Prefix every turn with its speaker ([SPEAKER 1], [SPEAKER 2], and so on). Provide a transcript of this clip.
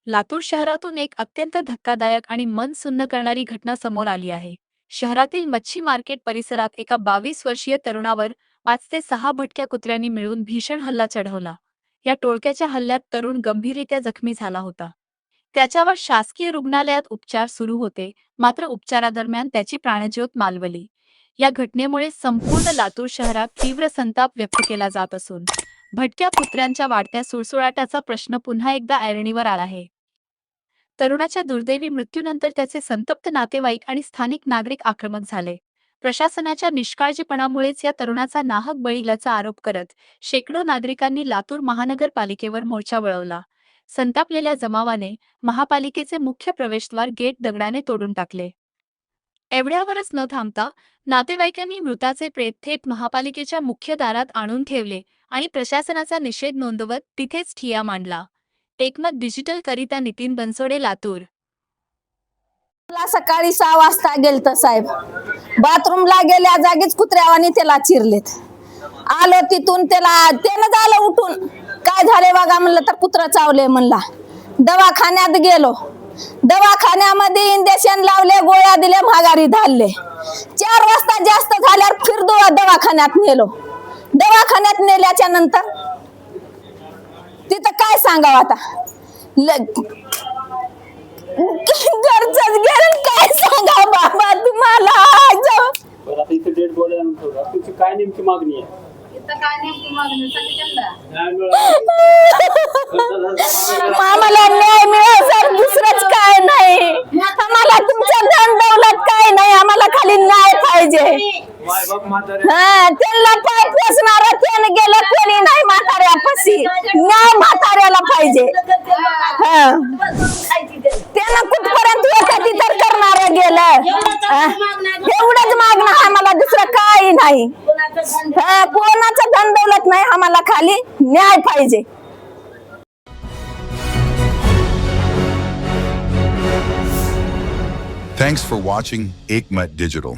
[SPEAKER 1] लातूर शहरातून एक अत्यंत धक्कादायक आणि मन सुन्न करणारी घटना समोर आली आहे. शहरातील मच्छी मार्केट परिसरात एका 22 वर्षीय तरुणावर 5 ते 6 भटक्या कुत्र्यांनी मिळून भीषण हल्ला चढवला. या टोळक्याच्या हल्ल्यात तरुण गंभीररीत्या जखमी झाला होता. त्याच्यावर शासकीय रुग्णालयात उपचार सुरू होते, मात्र उपचारादरम्यान त्याची प्राणज्योत मालवली. या घटनेमुळे संपूर्ण लातूर शहरात तीव्र संताप व्यक्त केला जात असून भटक्या कुत्र्यांच्या वाढत्या सुळसुळाटाचा प्रश्न पुन्हा एकदा ऐरणीवर आला आहे. तरुणाच्या दुर्दैवी मृत्यूनंतर त्याचे संतप्त नातेवाईक आणि स्थानिक नागरिक आक्रमक झाले. प्रशासनाच्या निष्काळजीपणामुळेच या तरुणाचा नाहक बळी गेल्याचा आरोप करत शेकडो नागरिकांनी लातूर महानगरपालिकेवर मोर्चा वळवला. संतापलेल्या जमावाने महापालिकेचे मुख्य प्रवेशद्वार गेट दगडाने तोडून टाकले. एवढ्यावरच न थांबता नातेवाईकांनी मृताचे प्रेत थेट महापालिकेच्या मुख्य दारात आणून ठेवले आणि प्रशासनाचा निषेध नोंदवत तिथेच ठिय्या मांडला. टेकमत डिजिटल करिता नितीन बनसोडे, लातूर.
[SPEAKER 2] मला सकाळी 6 वाजता गेलत साहेब, बाथरूमला गेल्या जागीच कुत्र्यावानी त्याला चिरलेत. आलो तिथून त्यानं झालं उठून, काय झाले बघा म्हणलं तर कुत्रा चावले म्हणला. दवाखान्यात गेलो, दवाखान्यामध्ये इंजेक्शन लावले, गोळ्या दिल्या, माघारी धाडले. 4 वाजता जास्त झाल्यावर फिर दवाखान्यात नेलो. दवाखान्यात नेल्याच्या नंतर तिथं काय सांगावं आता, घरचंच गेलं, काय सांगा बाबा तुम्हाला.
[SPEAKER 3] काय नेमकी मागणी आहे?
[SPEAKER 2] आम्हाला न्याय मिळावा सर, दुसरंच काय नाही. आम्हाला तुमचं धन दौलत काय नाही, आम्हाला खाली न्याय पाहिजे. त्यांना पाय पोसणार त्याने गेलं, कोणी नाही म्हाताऱ्यापाशी. न्याय म्हाताऱ्याला पाहिजे. त्यानं कुठपर्यंत होतं तिथं करणार गेलं. एवढंच मागणं आम्हाला, दुसरं काही नाही. कोणाचं धन दौलत नाही, आम्हाला खाली न्याय पाहिजे.
[SPEAKER 4] Thanks for watching Ekmat Digital.